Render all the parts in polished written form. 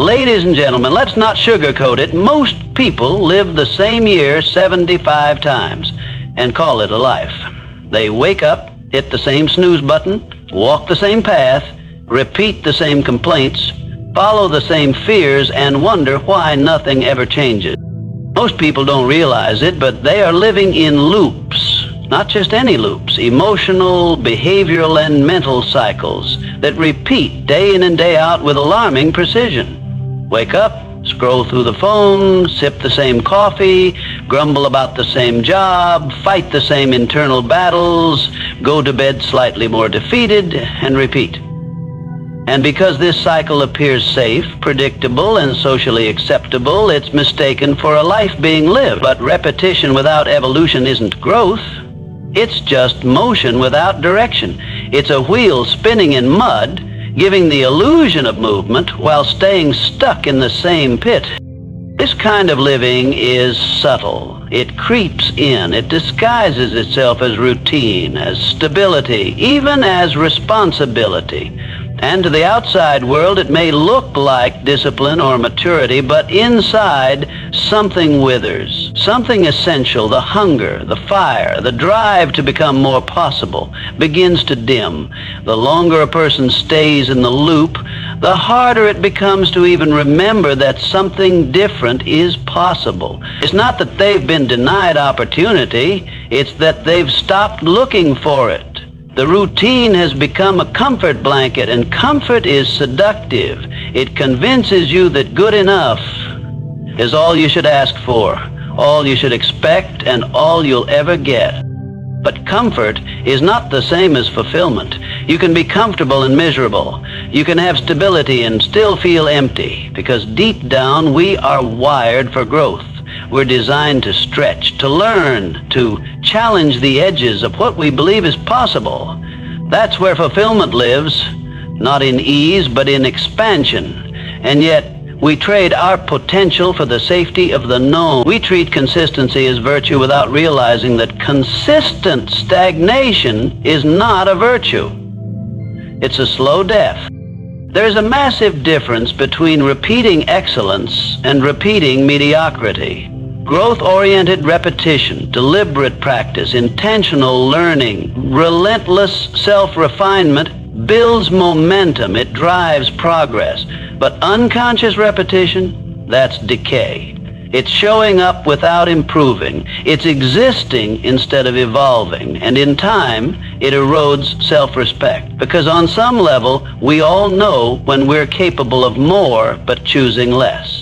Ladies and gentlemen, let's not sugarcoat it. Most people live the same year 75 times and call it a life. They wake up, hit the same snooze button, walk the same path, repeat the same complaints, follow the same fears, and wonder why nothing ever changes. Most people don't realize it, but they are living in loops. Not just any loops, emotional, behavioral, and mental cycles that repeat day in and day out with alarming precision. Wake up, scroll through the phone, sip the same coffee, grumble about the same job, fight the same internal battles, go to bed slightly more defeated, and repeat. And because this cycle appears safe, predictable, and socially acceptable, it's mistaken for a life being lived. But repetition without evolution isn't growth. It's just motion without direction. It's a wheel spinning in mud, giving the illusion of movement while staying stuck in the same pit. This kind of living is subtle. It creeps in. It disguises itself as routine, as stability, even as responsibility. And to the outside world, it may look like discipline or maturity, but inside, something withers. Something essential, the hunger, the fire, the drive to become more possible, begins to dim. The longer a person stays in the loop, the harder it becomes to even remember that something different is possible. It's not that they've been denied opportunity, it's that they've stopped looking for it. The routine has become a comfort blanket, and comfort is seductive. It convinces you that good enough is all you should ask for, all you should expect, and all you'll ever get. But comfort is not the same as fulfillment. You can be comfortable and miserable. You can have stability and still feel empty, because deep down we are wired for growth. We're designed to stretch, to learn, to challenge the edges of what we believe is possible. That's where fulfillment lives, not in ease, but in expansion. And yet, we trade our potential for the safety of the known. We treat consistency as virtue without realizing that consistent stagnation is not a virtue. It's a slow death. There's a massive difference between repeating excellence and repeating mediocrity. Growth-oriented repetition, deliberate practice, intentional learning, relentless self-refinement builds momentum. It drives progress. But unconscious repetition, that's decay. It's showing up without improving. It's existing instead of evolving. And in time, it erodes self-respect. Because on some level, we all know when we're capable of more, but choosing less.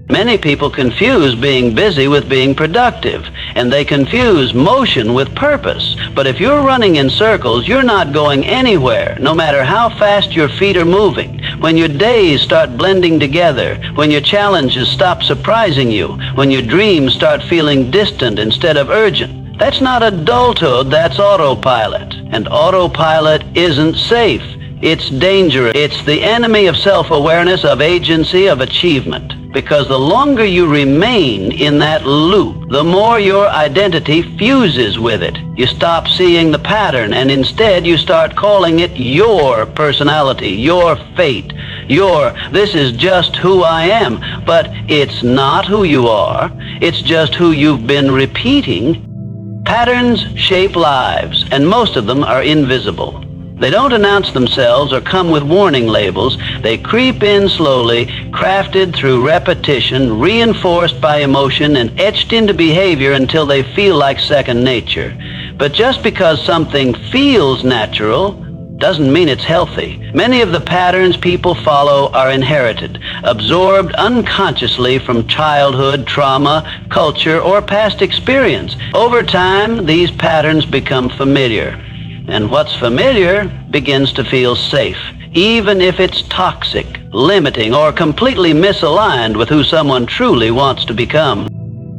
Many people confuse being busy with being productive, and they confuse motion with purpose. But if you're running in circles, you're not going anywhere, no matter how fast your feet are moving. When your days start blending together, when your challenges stop surprising you, when your dreams start feeling distant instead of urgent, that's not adulthood, that's autopilot. And autopilot isn't safe. It's dangerous. It's the enemy of self-awareness, of agency, of achievement. Because the longer you remain in that loop, the more your identity fuses with it. You stop seeing the pattern, and instead you start calling it your personality, your fate, this is just who I am. But it's not who you are. It's just who you've been repeating. Patterns shape lives, and most of them are invisible. They don't announce themselves or come with warning labels. They creep in slowly, crafted through repetition, reinforced by emotion, and etched into behavior until they feel like second nature. But just because something feels natural doesn't mean it's healthy. Many of the patterns people follow are inherited, absorbed unconsciously from childhood, trauma, culture, or past experience. Over time, these patterns become familiar. And what's familiar begins to feel safe, even if it's toxic, limiting, or completely misaligned with who someone truly wants to become.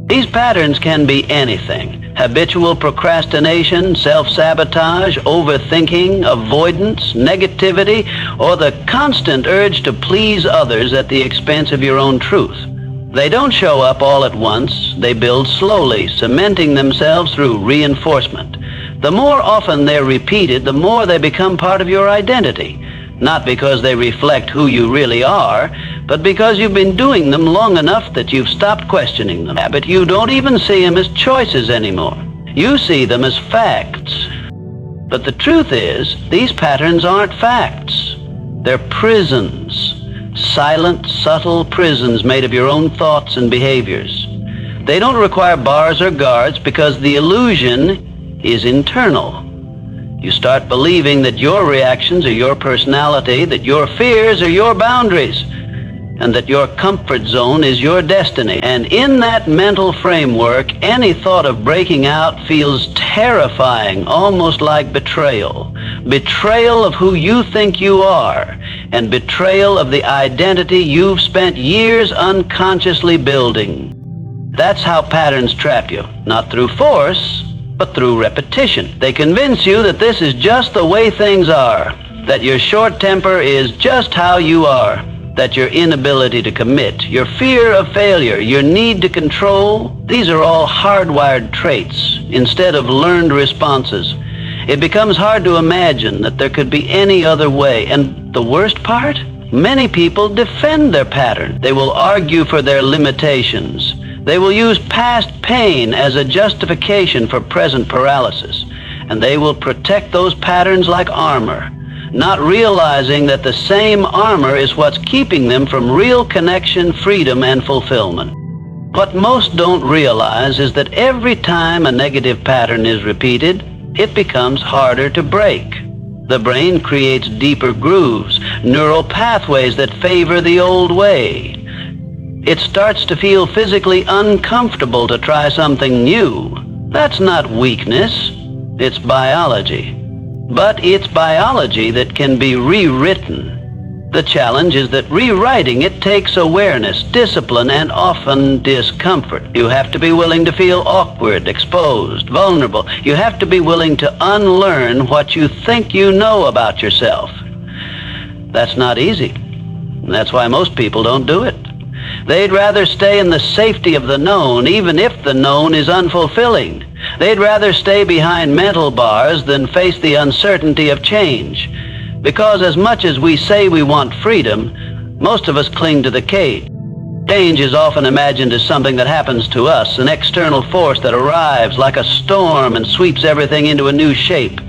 These patterns can be anything: habitual procrastination, self-sabotage, overthinking, avoidance, negativity, or the constant urge to please others at the expense of your own truth. They don't show up all at once. They build slowly, cementing themselves through reinforcement. The more often they're repeated, the more they become part of your identity. Not because they reflect who you really are, but because you've been doing them long enough that you've stopped questioning them. But you don't even see them as choices anymore. You see them as facts. But the truth is, these patterns aren't facts. They're prisons. Silent, subtle prisons made of your own thoughts and behaviors. They don't require bars or guards because the illusion is internal. You start believing that your reactions are your personality, that your fears are your boundaries, and that your comfort zone is your destiny. And in that mental framework, any thought of breaking out feels terrifying, almost like betrayal. Betrayal of who you think you are, and betrayal of the identity you've spent years unconsciously building. That's how patterns trap you, not through force, but through repetition. They convince you that this is just the way things are, that your short temper is just how you are, that your inability to commit, your fear of failure, your need to control, these are all hardwired traits instead of learned responses. It becomes hard to imagine that there could be any other way. And the worst part? Many people defend their pattern. They will argue for their limitations. They will use past pain as a justification for present paralysis. And they will protect those patterns like armor, not realizing that the same armor is what's keeping them from real connection, freedom, and fulfillment. What most don't realize is that every time a negative pattern is repeated, it becomes harder to break. The brain creates deeper grooves, neural pathways that favor the old way. It starts to feel physically uncomfortable to try something new. That's not weakness, it's biology. But it's biology that can be rewritten. The challenge is that rewriting it takes awareness, discipline, and often discomfort. You have to be willing to feel awkward, exposed, vulnerable. You have to be willing to unlearn what you think you know about yourself. That's not easy. That's why most people don't do it. They'd rather stay in the safety of the known, even if the known is unfulfilling. They'd rather stay behind mental bars than face the uncertainty of change. Because as much as we say we want freedom, most of us cling to the cage. Change is often imagined as something that happens to us, an external force that arrives like a storm and sweeps everything into a new shape.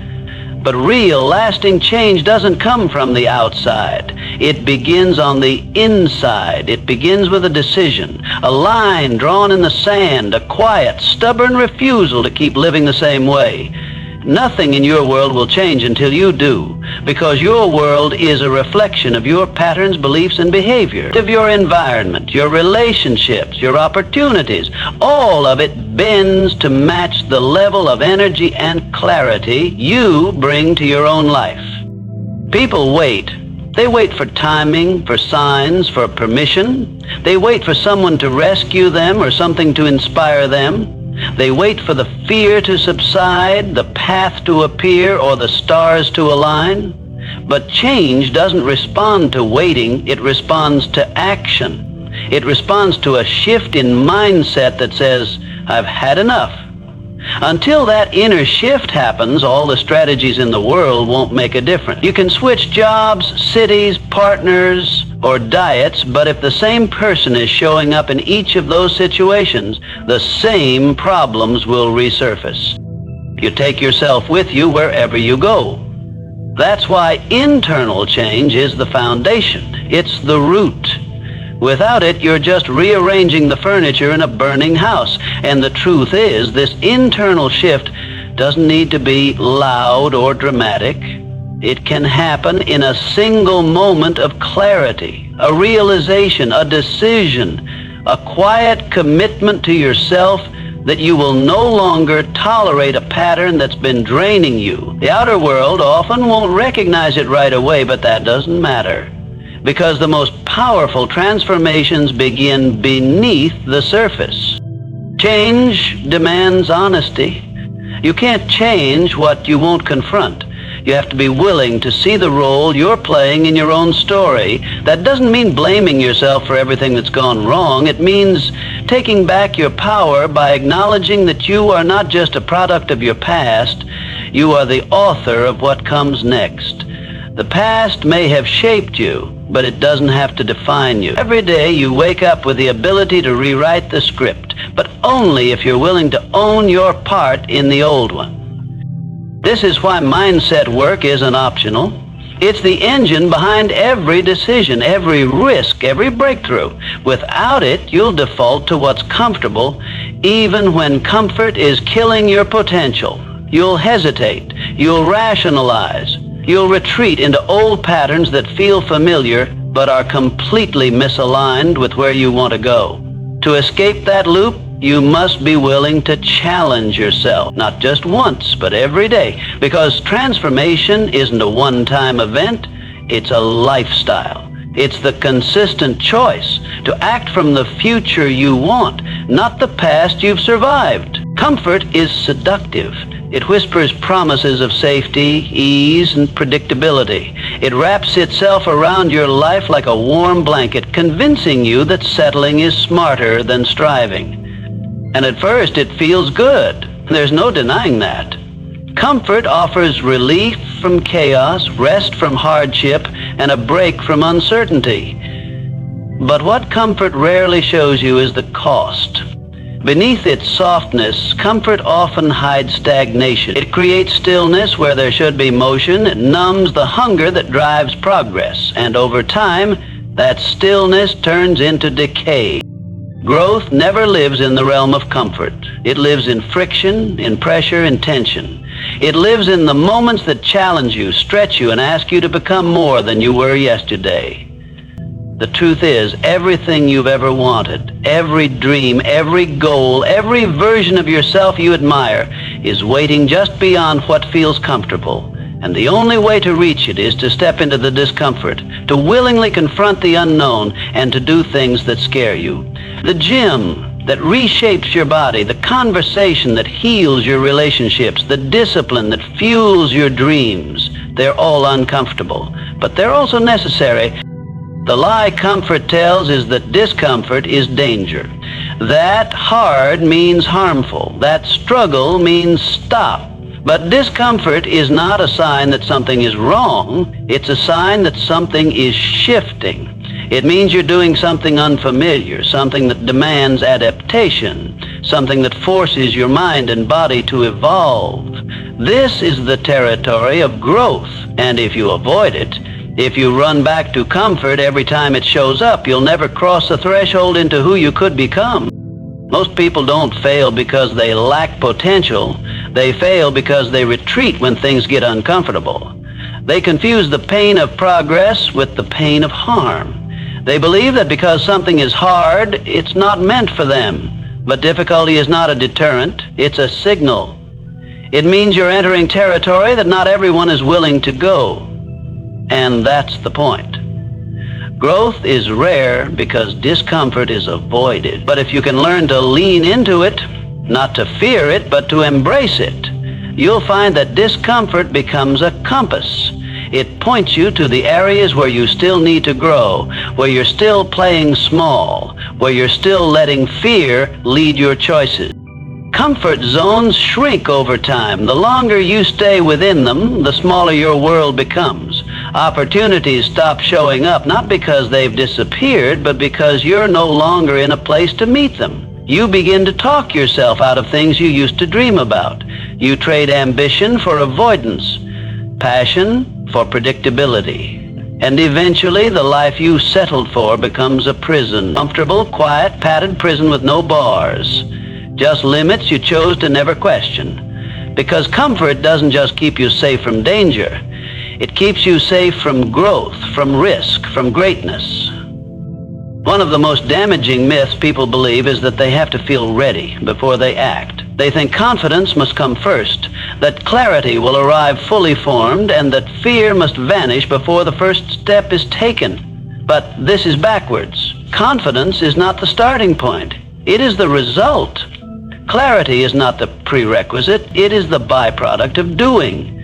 But real, lasting change doesn't come from the outside. It begins on the inside. It begins with a decision, a line drawn in the sand, a quiet, stubborn refusal to keep living the same way. Nothing in your world will change until you do, because your world is a reflection of your patterns, beliefs, and behavior, of your environment, your relationships, your opportunities. All of it bends to match the level of energy and clarity you bring to your own life. People wait. They wait for timing, for signs, for permission. They wait for someone to rescue them or something to inspire them. They wait for the fear to subside, the path to appear, or the stars to align. But change doesn't respond to waiting, it responds to action. It responds to a shift in mindset that says, I've had enough. Until that inner shift happens, all the strategies in the world won't make a difference. You can switch jobs, cities, partners, or diets, but if the same person is showing up in each of those situations, the same problems will resurface. You take yourself with you wherever you go. That's why internal change is the foundation. It's the root. Without it, you're just rearranging the furniture in a burning house. And the truth is, this internal shift doesn't need to be loud or dramatic. It can happen in a single moment of clarity, a realization, a decision, a quiet commitment to yourself that you will no longer tolerate a pattern that's been draining you. The outer world often won't recognize it right away, but that doesn't matter, because the most powerful transformations begin beneath the surface. Change demands honesty. You can't change what you won't confront. You have to be willing to see the role you're playing in your own story. That doesn't mean blaming yourself for everything that's gone wrong. It means taking back your power by acknowledging that you are not just a product of your past, you are the author of what comes next. The past may have shaped you, but it doesn't have to define you. Every day you wake up with the ability to rewrite the script, but only if you're willing to own your part in the old one. This is why mindset work isn't optional. It's the engine behind every decision, every risk, every breakthrough. Without it, you'll default to what's comfortable, even when comfort is killing your potential. You'll hesitate. You'll rationalize. You'll retreat into old patterns that feel familiar but are completely misaligned with where you want to go. To escape that loop, you must be willing to challenge yourself, not just once, but every day, because transformation isn't a one-time event, it's a lifestyle. It's the consistent choice to act from the future you want, not the past you've survived. Comfort is seductive. It whispers promises of safety, ease, and predictability. It wraps itself around your life like a warm blanket, convincing you that settling is smarter than striving. And at first it feels good. There's no denying that. Comfort offers relief from chaos, rest from hardship, and a break from uncertainty. But what comfort rarely shows you is the cost. Beneath its softness, comfort often hides stagnation. It creates stillness where there should be motion. It numbs the hunger that drives progress. And over time, that stillness turns into decay. Growth never lives in the realm of comfort. It lives in friction, in pressure, in tension. It lives in the moments that challenge you, stretch you, and ask you to become more than you were yesterday. The truth is, everything you've ever wanted, every dream, every goal, every version of yourself you admire is waiting just beyond what feels comfortable. And the only way to reach it is to step into the discomfort, to willingly confront the unknown, and to do things that scare you. The gym that reshapes your body, the conversation that heals your relationships, the discipline that fuels your dreams, they're all uncomfortable, but they're also necessary. The lie comfort tells is that discomfort is danger. That hard means harmful. That struggle means stop. But discomfort is not a sign that something is wrong. It's a sign that something is shifting. It means you're doing something unfamiliar, something that demands adaptation, something that forces your mind and body to evolve. This is the territory of growth, and if you avoid it, if you run back to comfort every time it shows up, you'll never cross the threshold into who you could become. Most people don't fail because they lack potential. They fail because they retreat when things get uncomfortable. They confuse the pain of progress with the pain of harm. They believe that because something is hard, it's not meant for them. But difficulty is not a deterrent, it's a signal. It means you're entering territory that not everyone is willing to go. And that's the point. Growth is rare because discomfort is avoided. But if you can learn to lean into it, not to fear it, but to embrace it, you'll find that discomfort becomes a compass. It points you to the areas where you still need to grow, where you're still playing small, where you're still letting fear lead your choices. Comfort zones shrink over time. The longer you stay within them, the smaller your world becomes. Opportunities stop showing up, not because they've disappeared, but because you're no longer in a place to meet them. You begin to talk yourself out of things you used to dream about. You trade ambition for avoidance, passion for predictability. And eventually, the life you settled for becomes a prison. Comfortable, quiet, padded prison with no bars. Just limits you chose to never question. Because comfort doesn't just keep you safe from danger. It keeps you safe from growth, from risk, from greatness. One of the most damaging myths people believe is that they have to feel ready before they act. They think confidence must come first, that clarity will arrive fully formed, and that fear must vanish before the first step is taken. But this is backwards. Confidence is not the starting point. It is the result. Clarity is not the prerequisite. It is the byproduct of doing.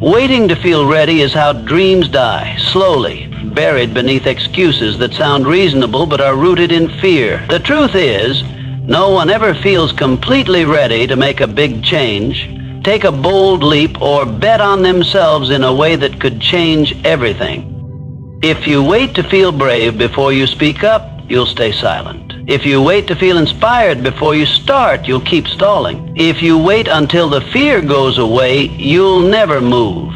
Waiting to feel ready is how dreams die, slowly, buried beneath excuses that sound reasonable but are rooted in fear. The truth is, no one ever feels completely ready to make a big change, take a bold leap, or bet on themselves in a way that could change everything. If you wait to feel brave before you speak up, you'll stay silent. If you wait to feel inspired before you start, you'll keep stalling. If you wait until the fear goes away, you'll never move.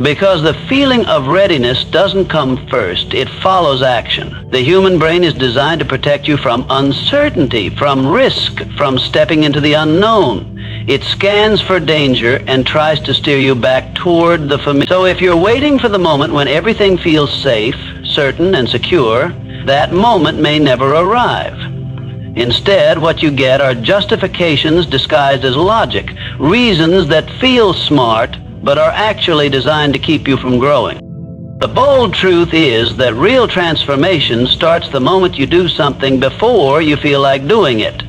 Because the feeling of readiness doesn't come first, it follows action. The human brain is designed to protect you from uncertainty, from risk, from stepping into the unknown. It scans for danger and tries to steer you back toward the familiar. So if you're waiting for the moment when everything feels safe, certain, and secure, that moment may never arrive. Instead, what you get are justifications disguised as logic, reasons that feel smart, but are actually designed to keep you from growing. The bold truth is that real transformation starts the moment you do something before you feel like doing it.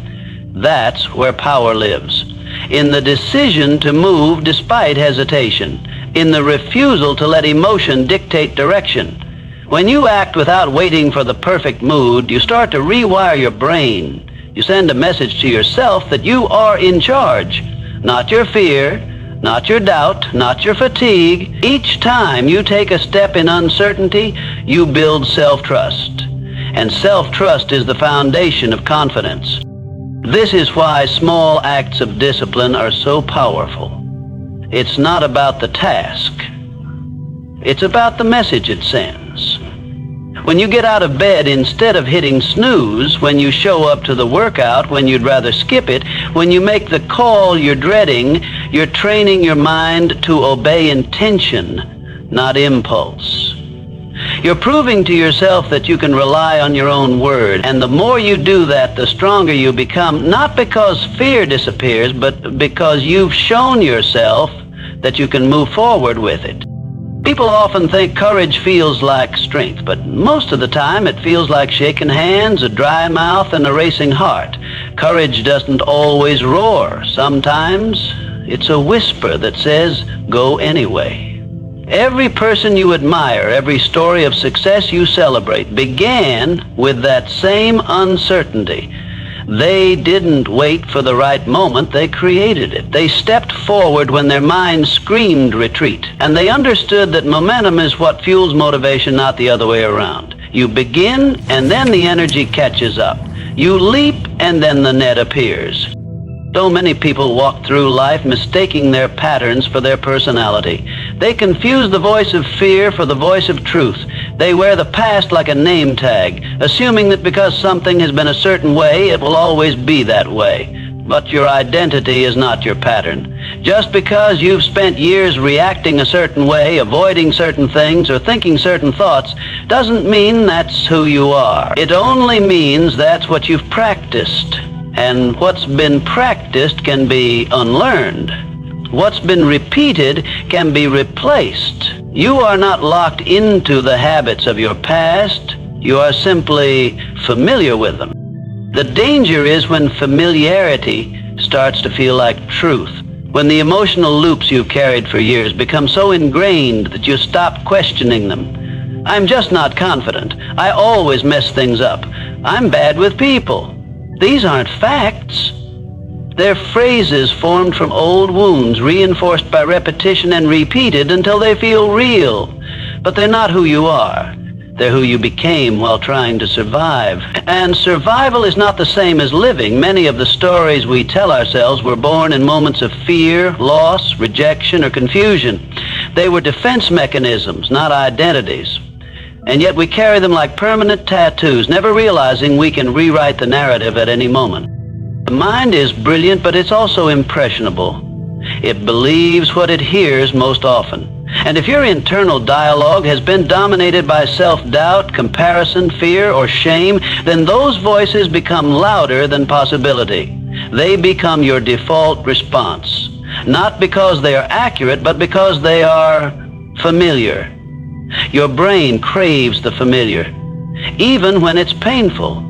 That's where power lives. In the decision to move despite hesitation. In the refusal to let emotion dictate direction. When you act without waiting for the perfect mood, you start to rewire your brain. You send a message to yourself that you are in charge. Not your fear, not your doubt, not your fatigue. Each time you take a step in uncertainty, you build self-trust. And self-trust is the foundation of confidence. This is why small acts of discipline are so powerful. It's not about the task. It's about the message it sends. When you get out of bed instead of hitting snooze, when you show up to the workout when you'd rather skip it, when you make the call you're dreading, you're training your mind to obey intention, not impulse. You're proving to yourself that you can rely on your own word, and the more you do that, the stronger you become, not because fear disappears, but because you've shown yourself that you can move forward with it. People often think courage feels like strength, but most of the time it feels like shaking hands, a dry mouth, and a racing heart. Courage doesn't always roar. Sometimes it's a whisper that says, go anyway. Every person you admire, every story of success you celebrate, began with that same uncertainty. They didn't wait for the right moment, they created it. They stepped forward when their minds screamed retreat. And they understood that momentum is what fuels motivation, not the other way around. You begin, and then the energy catches up. You leap, and then the net appears. So many people walk through life mistaking their patterns for their personality. They confuse the voice of fear for the voice of truth. They wear the past like a name tag, assuming that because something has been a certain way, it will always be that way. But your identity is not your pattern. Just because you've spent years reacting a certain way, avoiding certain things, or thinking certain thoughts, doesn't mean that's who you are. It only means that's what you've practiced. And what's been practiced can be unlearned. What's been repeated can be replaced. You are not locked into the habits of your past. You are simply familiar with them. The danger is when familiarity starts to feel like truth. When the emotional loops you've carried for years become so ingrained that you stop questioning them. I'm just not confident. I always mess things up. I'm bad with people. These aren't facts. They're phrases formed from old wounds, reinforced by repetition and repeated until they feel real. But they're not who you are. They're who you became while trying to survive. And survival is not the same as living. Many of the stories we tell ourselves were born in moments of fear, loss, rejection, or confusion. They were defense mechanisms, not identities. And yet we carry them like permanent tattoos, never realizing we can rewrite the narrative at any moment. The mind is brilliant, but it's also impressionable. It believes what it hears most often. And if your internal dialogue has been dominated by self-doubt, comparison, fear, or shame, then those voices become louder than possibility. They become your default response. Not because they are accurate, but because they are familiar. Your brain craves the familiar, even when it's painful.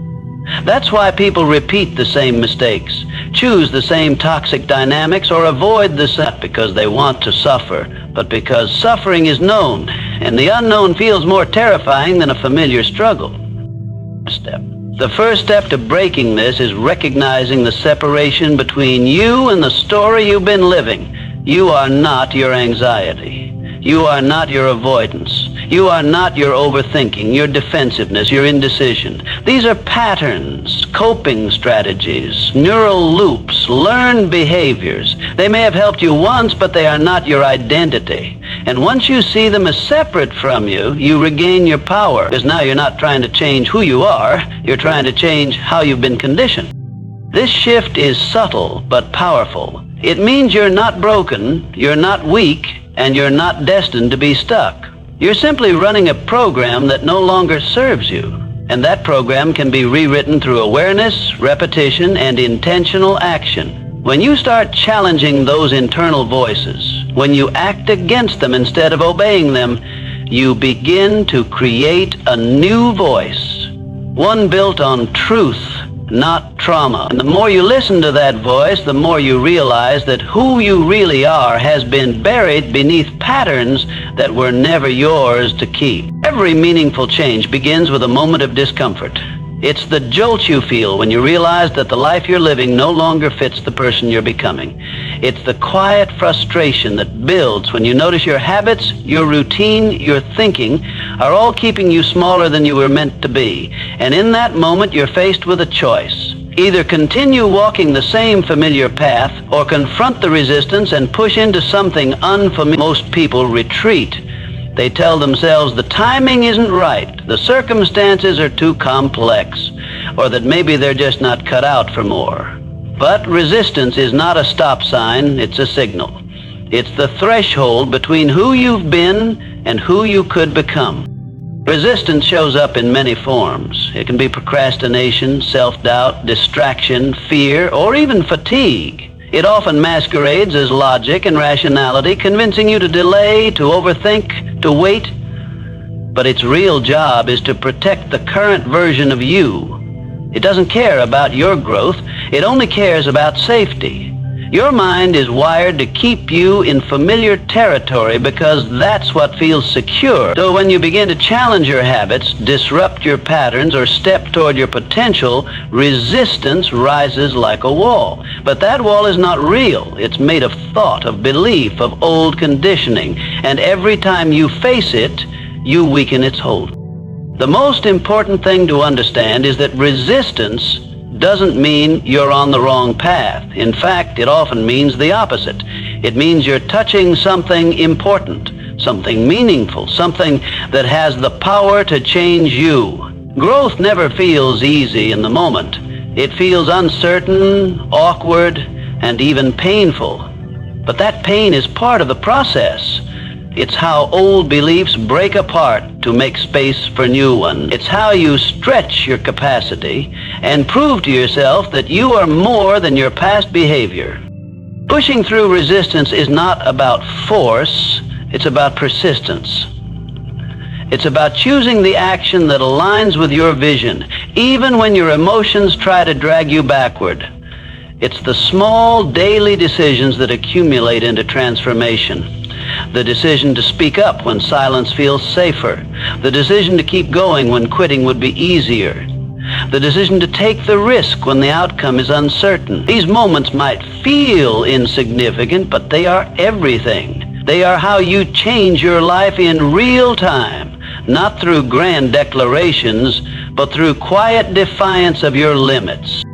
That's why people repeat the same mistakes, choose the same toxic dynamics, or avoid the same, not because they want to suffer, but because suffering is known, and the unknown feels more terrifying than a familiar struggle. The first step to breaking this is recognizing the separation between you and the story you've been living. You are not your anxiety. You are not your avoidance. You are not your overthinking, your defensiveness, your indecision. These are patterns, coping strategies, neural loops, learned behaviors. They may have helped you once, but they are not your identity. And once you see them as separate from you, you regain your power. Because now you're not trying to change who you are, you're trying to change how you've been conditioned. This shift is subtle but powerful. It means you're not broken, you're not weak, and you're not destined to be stuck. You're simply running a program that no longer serves you. And that program can be rewritten through awareness, repetition, and intentional action. When you start challenging those internal voices, when you act against them instead of obeying them, you begin to create a new voice, one built on truth, not trauma. And the more you listen to that voice, the more you realize that who you really are has been buried beneath patterns that were never yours to keep. Every meaningful change begins with a moment of discomfort. It's the jolt you feel when you realize that the life you're living no longer fits the person you're becoming. It's the quiet frustration that builds when you notice your habits, your routine, your thinking are all keeping you smaller than you were meant to be. And in that moment, you're faced with a choice. Either continue walking the same familiar path or confront the resistance and push into something unfamiliar. Most people retreat. They tell themselves the timing isn't right, the circumstances are too complex, or that maybe they're just not cut out for more. But resistance is not a stop sign, it's a signal. It's the threshold between who you've been and who you could become. Resistance shows up in many forms. It can be procrastination, self-doubt, distraction, fear, or even fatigue. It often masquerades as logic and rationality, convincing you to delay, to overthink, to wait. But its real job is to protect the current version of you. It doesn't care about your growth. It only cares about safety. Your mind is wired to keep you in familiar territory because that's what feels secure. So when you begin to challenge your habits, disrupt your patterns, or step toward your potential, resistance rises like a wall. But that wall is not real. It's made of thought, of belief, of old conditioning. And every time you face it, you weaken its hold. The most important thing to understand is that resistance doesn't mean you're on the wrong path. In fact, it often means the opposite. It means you're touching something important, something meaningful, something that has the power to change you. Growth never feels easy in the moment. It feels uncertain, awkward, and even painful. But that pain is part of the process. It's how old beliefs break apart to make space for new ones. It's how you stretch your capacity and prove to yourself that you are more than your past behavior. Pushing through resistance is not about force, it's about persistence. It's about choosing the action that aligns with your vision, even when your emotions try to drag you backward. It's the small daily decisions that accumulate into transformation. The decision to speak up when silence feels safer. The decision to keep going when quitting would be easier. The decision to take the risk when the outcome is uncertain. These moments might feel insignificant, but they are everything. They are how you change your life in real time, not through grand declarations, but through quiet defiance of your limits.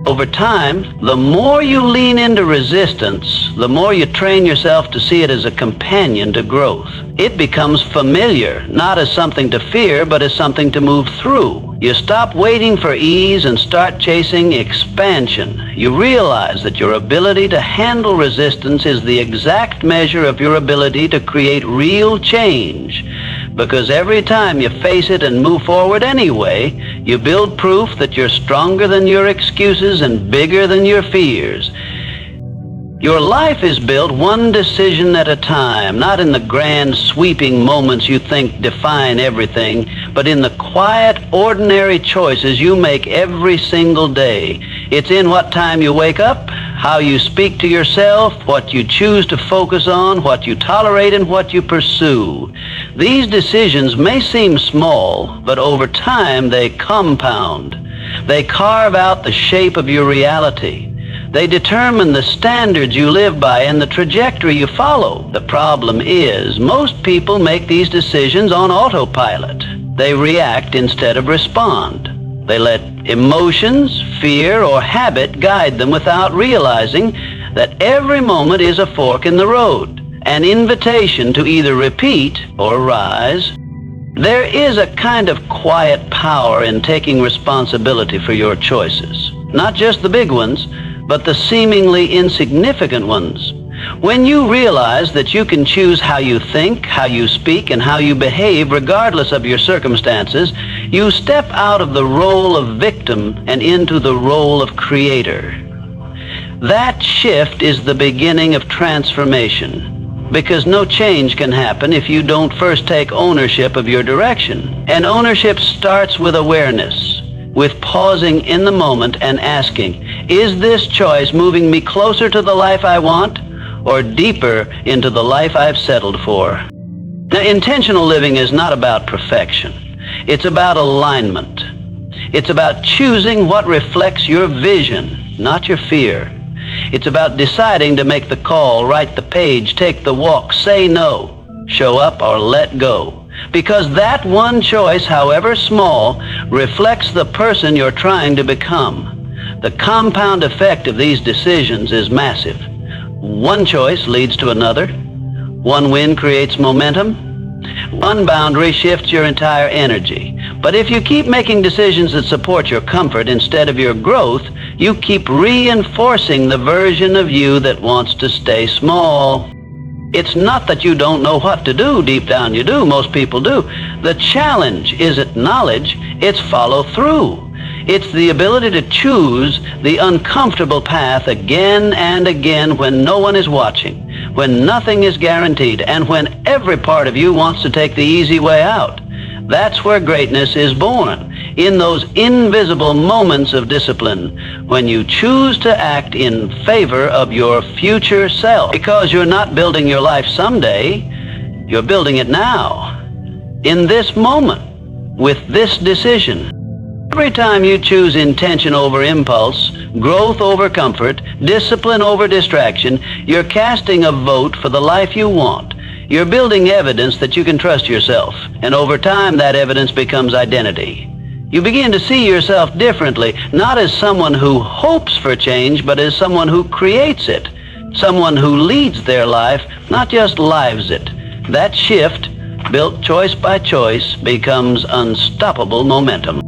Over time, the more you lean into resistance, the more you train yourself to see it as a companion to growth. It becomes familiar, not as something to fear, but as something to move through. You stop waiting for ease and start chasing expansion. You realize that your ability to handle resistance is the exact measure of your ability to create real change. Because every time you face it and move forward anyway, you build proof that you're stronger than your excuses and bigger than your fears. Your life is built one decision at a time, not in the grand sweeping moments you think define everything, but in the quiet, ordinary choices you make every single day. It's in what time you wake up, how you speak to yourself, what you choose to focus on, what you tolerate, and what you pursue. These decisions may seem small, but over time they compound. They carve out the shape of your reality. They determine the standards you live by and the trajectory you follow. The problem is, most people make these decisions on autopilot. They react instead of respond. They let emotions, fear, or habit guide them without realizing that every moment is a fork in the road, an invitation to either repeat or rise. There is a kind of quiet power in taking responsibility for your choices. Not just the big ones, but the seemingly insignificant ones. When you realize that you can choose how you think, how you speak, and how you behave regardless of your circumstances, you step out of the role of victim and into the role of creator. That shift is the beginning of transformation, because no change can happen if you don't first take ownership of your direction. And ownership starts with awareness, with pausing in the moment and asking, is this choice moving me closer to the life I want, or deeper into the life I've settled for? Now, intentional living is not about perfection. It's about alignment. It's about choosing what reflects your vision, not your fear. It's about deciding to make the call, write the page, take the walk, say no, show up, or let go. Because that one choice, however small, reflects the person you're trying to become. The compound effect of these decisions is massive. One choice leads to another. One win creates momentum. One boundary shifts your entire energy. But if you keep making decisions that support your comfort instead of your growth, you keep reinforcing the version of you that wants to stay small. It's not that you don't know what to do. Deep down you do. Most people do. The challenge isn't knowledge, it's follow through. It's the ability to choose the uncomfortable path again and again when no one is watching, when nothing is guaranteed, and when every part of you wants to take the easy way out. That's where greatness is born, in those invisible moments of discipline, when you choose to act in favor of your future self. Because you're not building your life someday, you're building it now, in this moment, with this decision. Every time you choose intention over impulse, growth over comfort, discipline over distraction, you're casting a vote for the life you want. You're building evidence that you can trust yourself, and over time that evidence becomes identity. You begin to see yourself differently, not as someone who hopes for change, but as someone who creates it, someone who leads their life, not just lives it. That shift, built choice by choice, becomes unstoppable momentum.